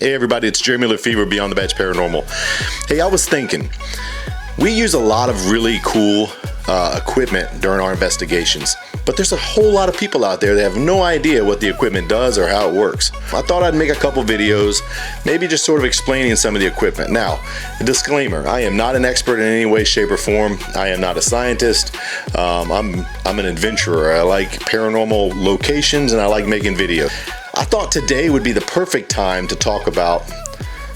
Hey everybody, it's Jeremy Lefevre, Beyond the Badge Paranormal. Hey, I was thinking, we use a lot of really cool equipment during our investigations, but there's a whole lot of people out there that have no idea what the equipment does or how it works. I thought I'd make a couple videos, maybe just sort of explaining some of the equipment. Now, a disclaimer, I am not an expert in any way, shape, or form. I am not a scientist. I'm an adventurer. I like paranormal locations and I like making videos. I thought today would be the perfect time to talk about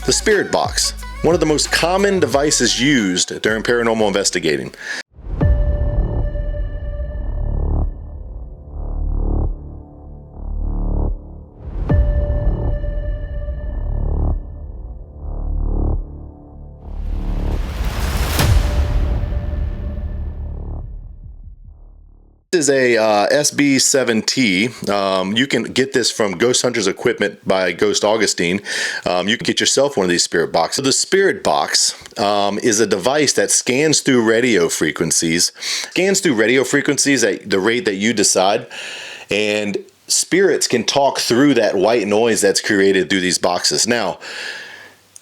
the spirit box, one of the most common devices used during paranormal investigating. This is a SB7T. You can get this from Ghost Hunters Equipment by Ghost Augustine. You can get yourself one of these spirit boxes. So the spirit box is a device that scans through radio frequencies. Scans through radio frequencies at the rate that you decide, and spirits can talk through that white noise that's created through these boxes. Now,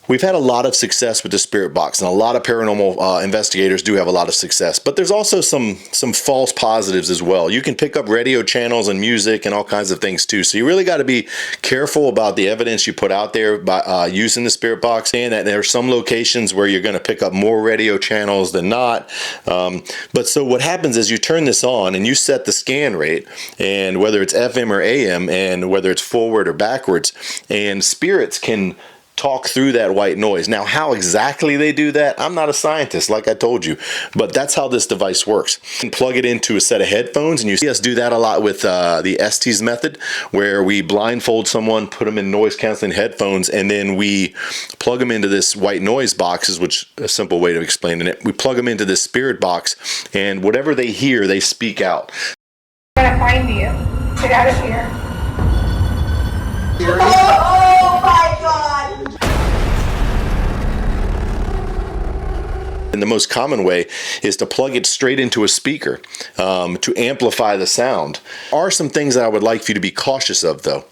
we've had a lot of success with the spirit box, and a lot of paranormal investigators do have a lot of success, but there's also some false positives as well. You can pick up radio channels and music and all kinds of things too, so you really got to be careful about the evidence you put out there by using the spirit box. And that there are some locations where you're going to pick up more radio channels than not, but so what happens is you turn this on and you set the scan rate, and whether it's FM or AM, and whether it's forward or backwards, and spirits can talk through that white noise. Now, how exactly they do that, I'm not a scientist, like I told you, but that's how this device works. You can plug it into a set of headphones, and you see us do that a lot with the Estes method, where we blindfold someone, put them in noise canceling headphones, and then we plug them into this white noise boxes, which is a simple way of explaining it. We plug them into this spirit box, and whatever they hear, they speak out. I'm gonna find you. Get out of here. Oh my God! And the most common way is to plug it straight into a speaker to amplify the sound. There are some things that I would like for you to be cautious of, though.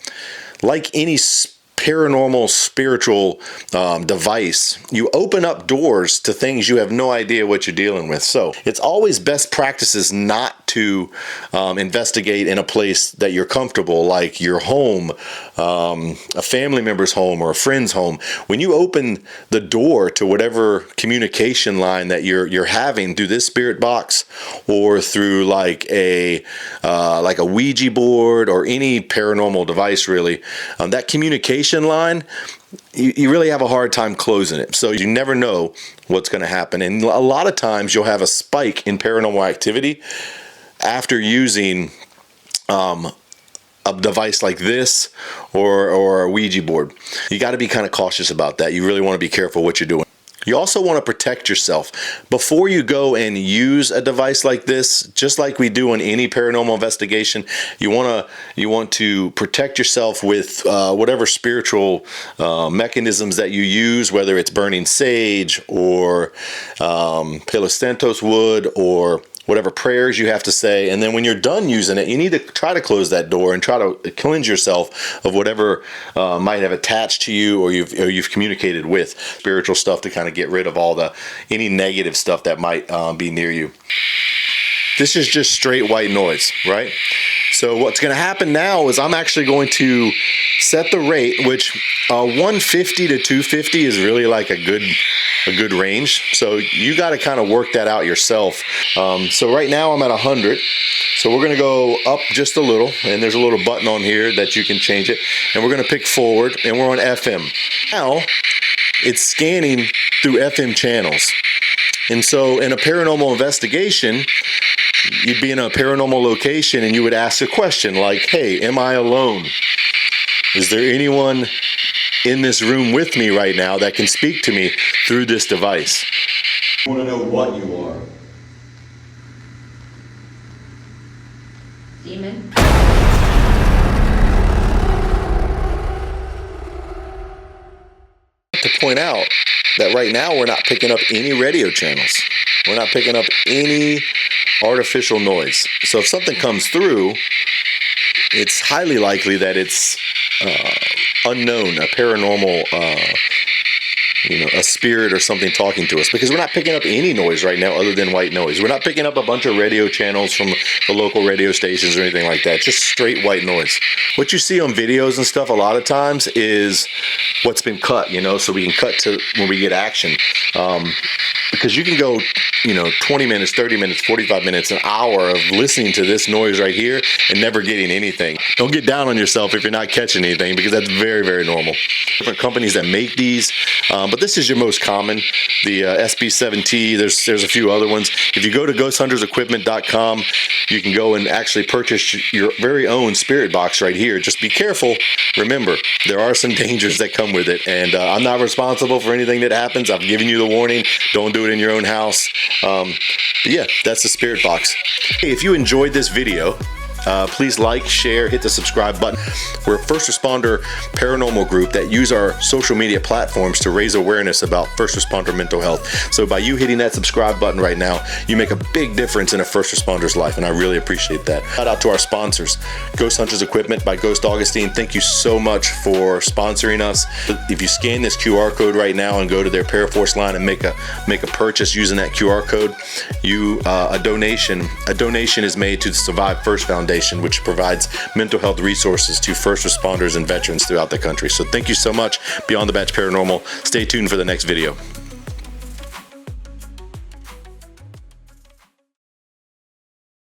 Like any paranormal spiritual device, you open up doors to things you have no idea what you're dealing with. So it's always best practices not to investigate in a place that you're comfortable, like your home, a family member's home, or a friend's home. When you open the door to whatever communication line that you're having through this spirit box, or through like a Ouija board or any paranormal device, really, that communication line, you really have a hard time closing it. So you never know what's going to happen. And a lot of times you'll have a spike in paranormal activity after using a device like this or a Ouija board. You got to be kind of cautious about that. You really want to be careful what you're doing. You also want to protect yourself before you go and use a device like this. Just like we do in any paranormal investigation, you want to protect yourself with whatever spiritual mechanisms that you use, whether it's burning sage or Palo Santos wood or whatever prayers you have to say. And then when you're done using it, you need to try to close that door and try to cleanse yourself of whatever might have attached to you or you've communicated with. Spiritual stuff to kind of get rid of any negative stuff that might be near you. This is just straight white noise, right? So what's going to happen now is I'm actually going to set the rate, which 150 to 250 is really like a good range. So you got to kind of work that out yourself. So right now I'm at 100. So we're going to go up just a little, and there's a little button on here that you can change it. And we're going to pick forward, and we're on FM. Now it's scanning through FM channels. And so in a paranormal investigation, you'd be in a paranormal location and you would ask a question like, hey, am I alone? Is there anyone in this room with me right now that can speak to me through this device? I want to know what you are. Demon. To point out that right now we're not picking up any radio channels. We're not picking up any artificial noise. So if something comes through, it's highly likely that it's unknown, a paranormal, a spirit or something talking to us, because we're not picking up any noise right now other than white noise. We're not picking up a bunch of radio channels from the local radio stations or anything like that. Just straight white noise. What you see on videos and stuff a lot of times is what's been cut, so we can cut to when we get action. Because you can go, 20 minutes, 30 minutes, 45 minutes, an hour of listening to this noise right here and never getting anything. Don't get down on yourself if you're not catching anything, because that's very, very normal. Different companies that make these, but this is your most common, the SB7T. There's a few other ones. If you go to ghosthuntersequipment.com, you can go and actually purchase your very own spirit box right here. Just be careful. Remember, there are some dangers that come with it, and I'm not responsible for anything that happens. I've given you the warning. Don't do it in your own house. Yeah, that's the spirit box. Hey, if you enjoyed this video, please like, share, hit the subscribe button. We're a first responder paranormal group that use our social media platforms to raise awareness about first responder mental health. So by you hitting that subscribe button right now, you make a big difference in a first responder's life, and I really appreciate that. Shout out to our sponsors, Ghost Hunters Equipment by Ghost Augustine. Thank you so much for sponsoring us. If you scan this QR code right now and go to their Paraforce line and make a purchase using that QR code, a donation is made to the Survive First Foundation, which provides mental health resources to first responders and veterans throughout the country. So thank you so much. Beyond the Batch Paranormal. Stay tuned for the next video.